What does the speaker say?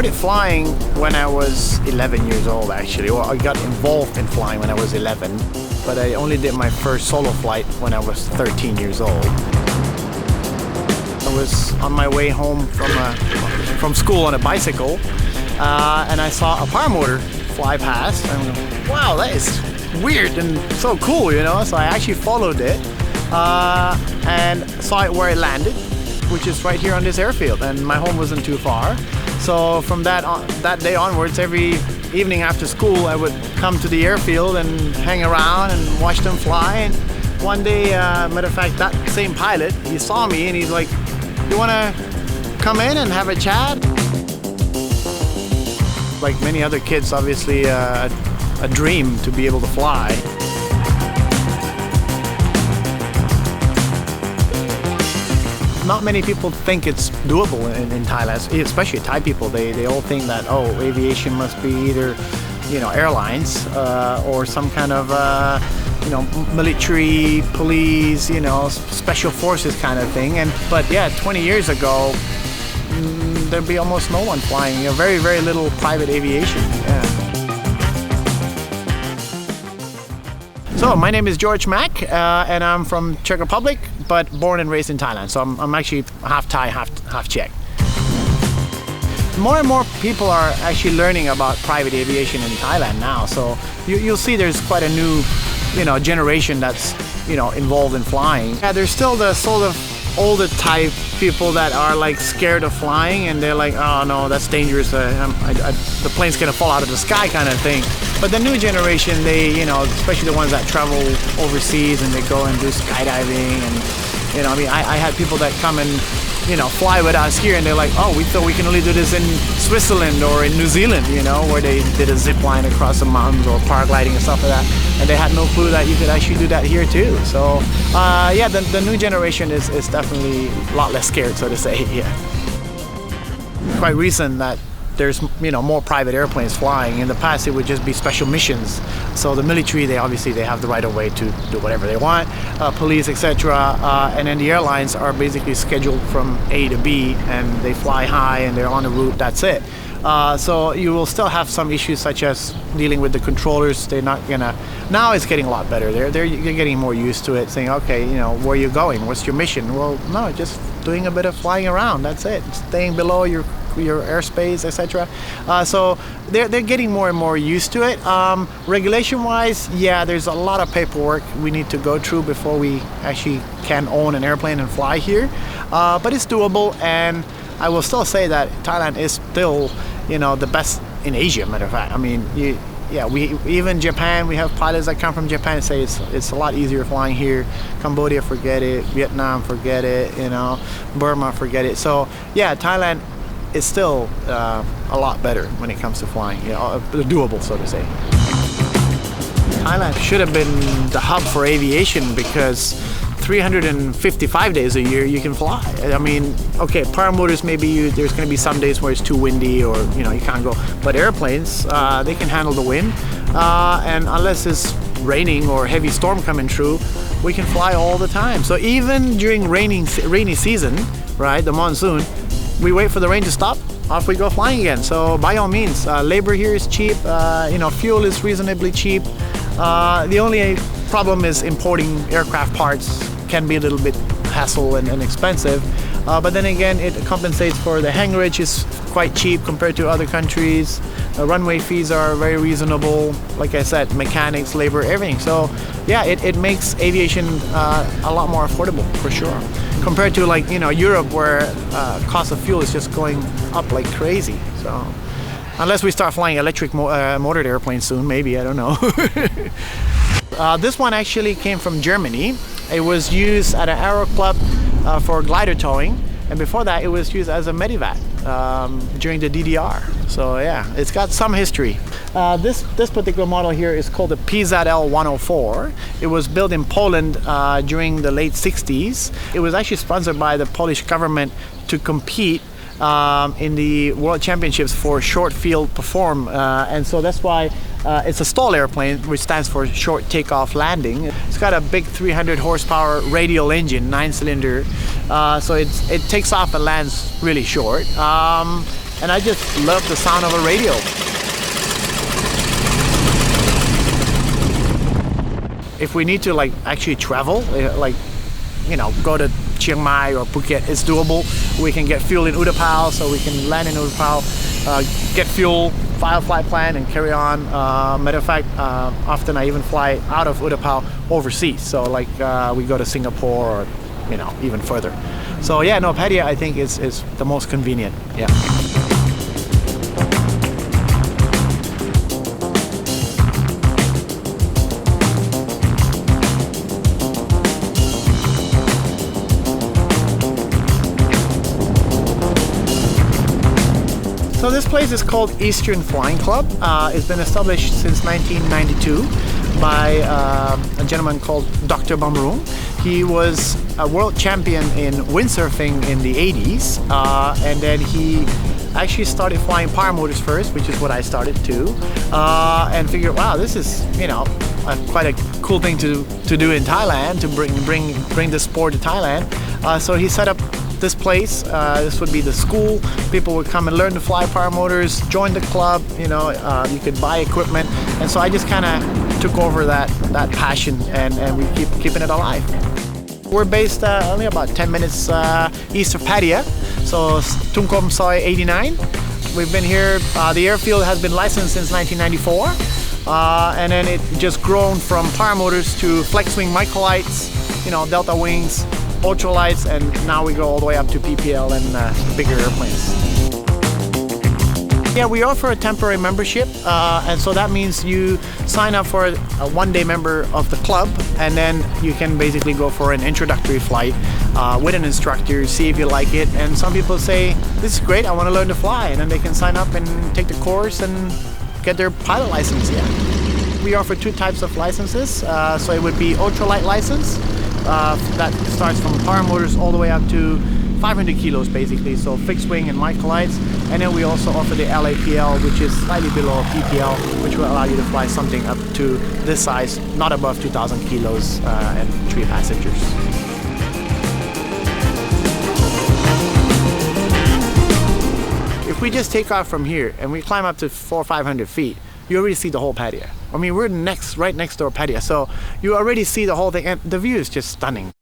started flying when I was 11 years old, actually. Well, I got involved in flying when I was 11, but I only did my first solo flight when I was 13 years old. I was on my way home from school on a bicycle, and I saw a paramotor fly past, and I went, wow, that is weird and so cool, you know? So I actually followed it and saw it where it landed, which is right here on this airfield, and my home wasn't too far. So from that day onwards, every evening after school, I would come to the airfield and hang around and watch them fly. And one day, matter of fact, that same pilot, he saw me and he's like, "You wanna come in and have a chat?" Like many other kids, obviously a dream to be able to fly. Not many people think it's doable in Thailand, especially Thai people. They all think that, oh, aviation must be either, you know, airlines or some kind of, you know, military, police, you know, special forces kind of thing. But yeah, 20 years ago, there'd be almost no one flying. You know, very, very little private aviation. Yeah. So my name is George Mac, and I'm from Czech Republic, but born and raised in Thailand. So I'm actually half Thai, half Czech. More and more people are actually learning about private aviation in Thailand now. So you'll see there's quite a new, you know, generation that's, you know, involved in flying. Yeah, there's still the sort of older type people that are like scared of flying, and they're like, oh no, that's dangerous. The plane's gonna fall out of the sky kind of thing. But the new generation, they, you know, especially the ones that travel overseas and they go and do skydiving, and, you know, I mean, I had people that come and, you know, fly with us here, and they're like, oh, we thought we can only do this in Switzerland or in New Zealand, you know, where they did a zip line across the mountains or paragliding and stuff like that, and they had no clue that you could actually do that here too. So yeah, the new generation is definitely a lot less scared, so to say. Yeah, quite recent that there's, you know, more private airplanes flying. In the past, it would just be special missions. So the military, they obviously have the right of way to do whatever they want, police, etc. And then the airlines are basically scheduled from A to B, and they fly high and they're on the route. That's it. So you will still have some issues such as dealing with the controllers. They're not gonna. Now it's getting a lot better. You're getting more used to it, saying, okay, you know, where are you going? What's your mission? Well, no, just doing a bit of flying around. That's it. Staying below your airspace, etc. So they're getting more and more used to it. Regulation-wise, yeah, there's a lot of paperwork we need to go through before we actually can own an airplane and fly here. But it's doable, and I will still say that Thailand is still, you know, the best in Asia. Matter of fact, I mean, we even Japan, we have pilots that come from Japan and say it's a lot easier flying here. Cambodia, forget it. Vietnam, forget it. You know, Burma, forget it. So yeah, Thailand is still a lot better when it comes to flying, you know, doable, so to say. Thailand should have been the hub for aviation because 355 days a year you can fly. I mean, okay, paramotors, maybe there's going to be some days where it's too windy or, you know, you can't go. But airplanes, they can handle the wind, and unless it's raining or heavy storm coming through, we can fly all the time. So even during rainy season, right, the monsoon, we wait for the rain to stop, off we go flying again. So by all means, labor here is cheap, you know, fuel is reasonably cheap. The only problem is importing aircraft parts can be a little bit hassle and expensive. But then again, it compensates for the hangarage is quite cheap compared to other countries. Runway fees are very reasonable. Like I said, mechanics, labor, everything. So yeah, it makes aviation a lot more affordable for sure. Compared to, like, you know, Europe, where cost of fuel is just going up like crazy. So unless we start flying electric motored airplanes soon, maybe, I don't know. This one actually came from Germany. It was used at an aero club for glider towing, and before that it was used as a medevac during the DDR. So yeah, it's got some history. This particular model here is called the PZL 104. It was built in Poland during the late 60s. It was actually sponsored by the Polish government to compete in the World Championships for short field perform, and so that's why it's a STOL airplane, which stands for short takeoff landing. It's got a big 300 horsepower radial engine, 9-cylinder, so it takes off and lands really short. and I just love the sound of a radio. If we need to like actually travel, like, you know, go to Chiang Mai or Phuket, it's doable. We can get fuel in Utapao, so we can land in Utapao, get fuel, file a flight plan, and carry on. Matter of fact, often I even fly out of Utapao overseas. So like we go to Singapore or, you know, even further. So yeah, no, Pattaya I think is the most convenient. Yeah. So this place is called Eastern Flying Club. It's been established since 1992 by a gentleman called Dr. Bamrung. He was a world champion in windsurfing in the 80s, and then he actually started flying paramotors first, which is what I started too, and figured, wow, this is, you know, quite a cool thing to do in Thailand, to bring the sport to Thailand. So he set up this place. This would be the school. People would come and learn to fly paramotors, join the club, you know, you could buy equipment. And so I just kind of took over that passion, and we keep keeping it alive. We're based only about 10 minutes east of Pattaya, so Tungkom Soi 89. We've been here, the airfield has been licensed since 1994, and then it just grown from paramotors to flex wing microlights, you know, delta wings, ultralights, and now we go all the way up to PPL and bigger airplanes. Yeah, we offer a temporary membership, and so that means you sign up for a one-day member of the club, and then you can basically go for an introductory flight with an instructor, see if you like it. And some people say, this is great, I want to learn to fly, and then they can sign up and take the course and get their pilot license. Yeah. We offer two types of licenses, so it would be ultralight license. That starts from paramotors all the way up to 500 kilos basically, so fixed wing and microlights. And then we also offer the LAPL, which is slightly below PPL, which will allow you to fly something up to this size, not above 2,000 kilos and 3 passengers. If we just take off from here and we climb up to 400 or 500 feet, you already see the whole Pattaya. I mean, we're right next door Pattaya, so you already see the whole thing, and the view is just stunning.